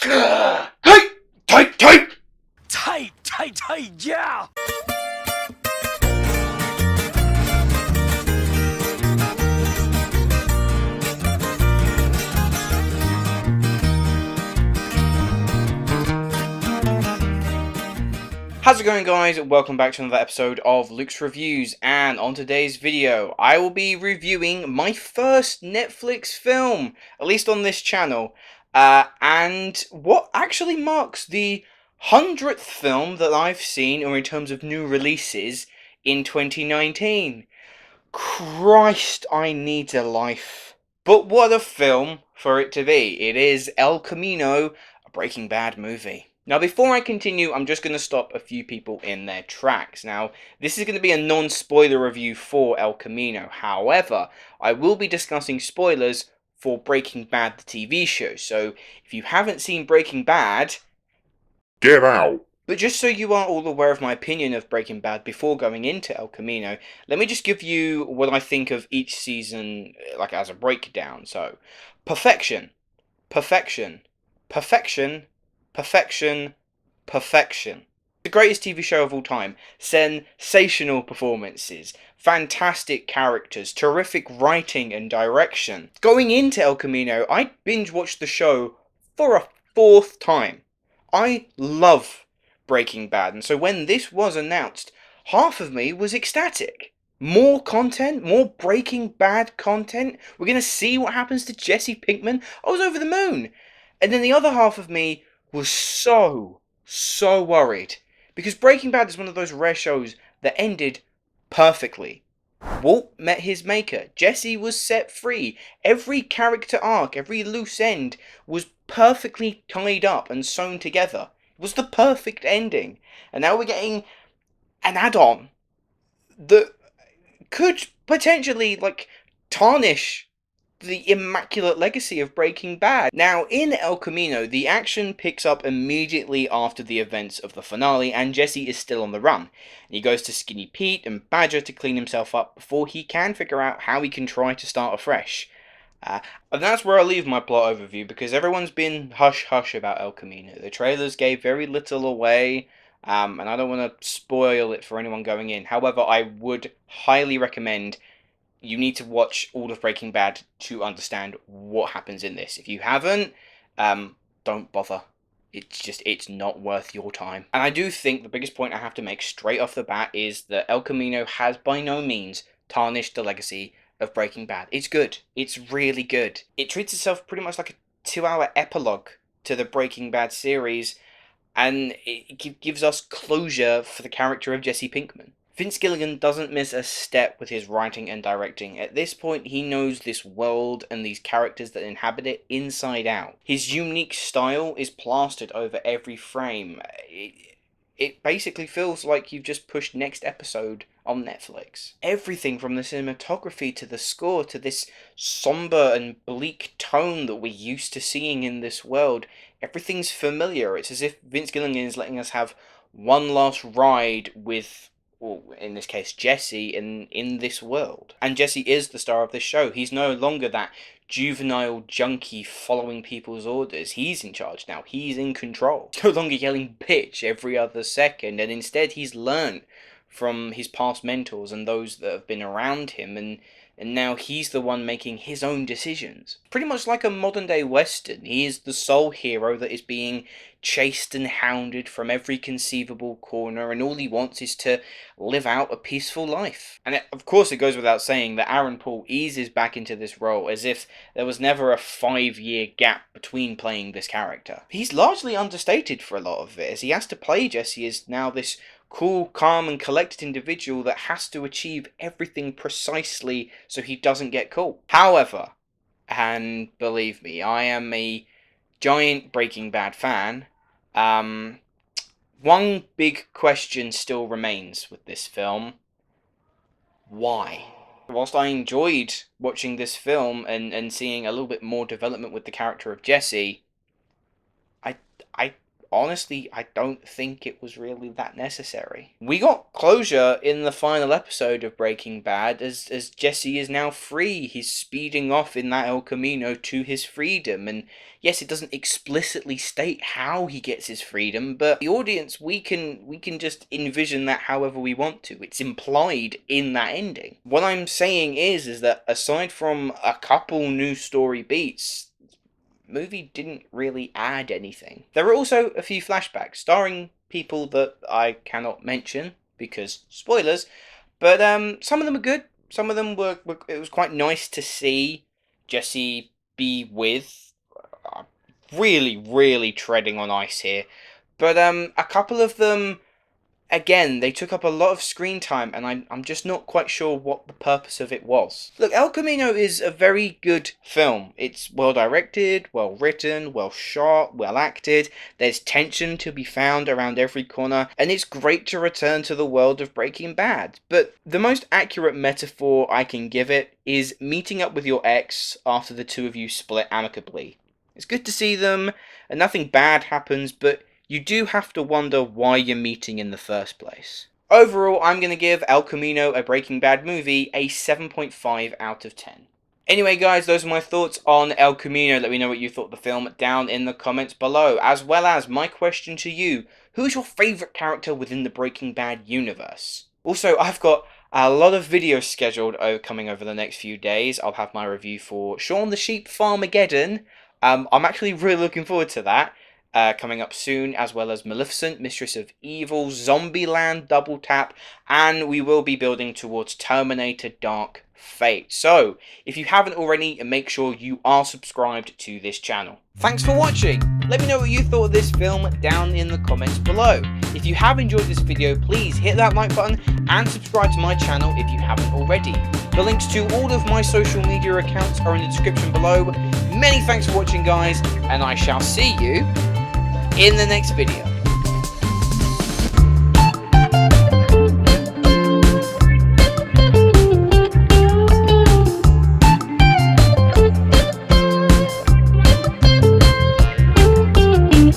Hey! Tight, tight! Tight, tight, tight, yeah! How's it going, guys? Welcome back to another episode of Luke's Reviews, and on today's video I will be reviewing my first Netflix film, at least on this channel, and what actually marks the 100th film that I've seen, or in terms of new releases, in 2019. Christ, I need a life. But what a film for it to be. It is El Camino, a Breaking Bad movie. Now, before I continue, I'm just going to stop a few people in their tracks. Now, this is going to be a non-spoiler review for El Camino. However, I will be discussing spoilers for Breaking Bad, the TV show. So, if you haven't seen Breaking Bad, get out! But just so you are all aware of my opinion of Breaking Bad before going into El Camino, let me just give you what I think of each season, like as a breakdown. So, perfection, perfection, perfection, perfection, perfection. The greatest TV show of all time. Sensational performances, fantastic characters, terrific writing and direction. Going into El Camino, I binge watched the show for a fourth time. I love Breaking Bad, and so when this was announced, half of me was ecstatic. More content, more Breaking Bad content. We're gonna see what happens to Jesse Pinkman. I was over the moon. And then the other half of me was so worried, because Breaking Bad is one of those rare shows that ended perfectly. Walt met his maker. Jesse was set free. Every character arc, every loose end was perfectly tied up and sewn together. It was the perfect ending. And now we're getting an add-on that could potentially, like, tarnish the immaculate legacy of Breaking Bad. Now, in El Camino, the action picks up immediately after the events of the finale, and Jesse is still on the run. He goes to Skinny Pete and Badger to clean himself up before he can figure out how he can try to start afresh. And that's where I leave my plot overview, because everyone's been hush-hush about El Camino. The trailers gave very little away, and I don't want to spoil it for anyone going in. However, I would highly recommend you need to watch all of Breaking Bad to understand what happens in this. If you haven't, don't bother. It's not worth your time. And I do think the biggest point I have to make straight off the bat is that El Camino has by no means tarnished the legacy of Breaking Bad. It's good. It's really good. It treats itself pretty much like a 2-hour epilogue to the Breaking Bad series, and it gives us closure for the character of Jesse Pinkman. Vince Gilligan doesn't miss a step with his writing and directing. At this point, he knows this world and these characters that inhabit it inside out. His unique style is plastered over every frame. It basically feels like you've just pushed next episode on Netflix. Everything from the cinematography to the score to this somber and bleak tone that we're used to seeing in this world, everything's familiar. It's as if Vince Gilligan is letting us have one last ride with, well, in this case, Jesse in this world. And Jesse is the star of this show. He's no longer that juvenile junkie following people's orders. He's in charge now. He's in control. No longer yelling bitch every other second, and instead he's learned from his past mentors and those that have been around him, and now he's the one making his own decisions. Pretty much like a modern day western, he is the sole hero that is being chased and hounded from every conceivable corner, and all he wants is to live out a peaceful life. And of course it goes without saying that Aaron Paul eases back into this role as if there was never a 5-year gap between playing this character. He's largely understated for a lot of it, as he has to play Jesse as now this cool, calm, and collected individual that has to achieve everything precisely so he doesn't get caught. However, and believe me, I am a giant Breaking Bad fan, one big question still remains with this film. Why? Whilst I enjoyed watching this film and seeing a little bit more development with the character of Jesse, honestly, I don't think it was really that necessary. We got closure in the final episode of Breaking Bad as Jesse is now free. He's speeding off in that El Camino to his freedom, and yes, it doesn't explicitly state how he gets his freedom, but the audience, we can just envision that however we want to. It's implied in that ending. What I'm saying is that aside from a couple new story beats, movie didn't really add anything. There were also a few flashbacks starring people that I cannot mention because spoilers, but some of them are good. Some of them were it was quite nice to see Jesse be with. Really treading on ice here, but a couple of them. Again, they took up a lot of screen time, and I'm just not quite sure what the purpose of it was. Look, El Camino is a very good film. It's well directed, well written, well shot, well acted. There's tension to be found around every corner, and it's great to return to the world of Breaking Bad. But the most accurate metaphor I can give it is meeting up with your ex after the two of you split amicably. It's good to see them, and nothing bad happens, but you do have to wonder why you're meeting in the first place. Overall, I'm going to give El Camino, a Breaking Bad movie, a 7.5 out of 10. Anyway guys, those are my thoughts on El Camino. Let me know what you thought of the film down in the comments below, as well as my question to you: who's your favourite character within the Breaking Bad universe? Also, I've got a lot of videos scheduled coming over the next few days. I'll have my review for Shaun the Sheep Farmageddon. I'm actually really looking forward to that. Coming up soon, as well as Maleficent, Mistress of Evil, Zombieland Double Tap, and we will be building towards Terminator Dark Fate. So, if you haven't already, make sure you are subscribed to this channel. Thanks for watching! Let me know what you thought of this film down in the comments below. If you have enjoyed this video, please hit that like button and subscribe to my channel if you haven't already. The links to all of my social media accounts are in the description below. Many thanks for watching guys, and I shall see you in the next video.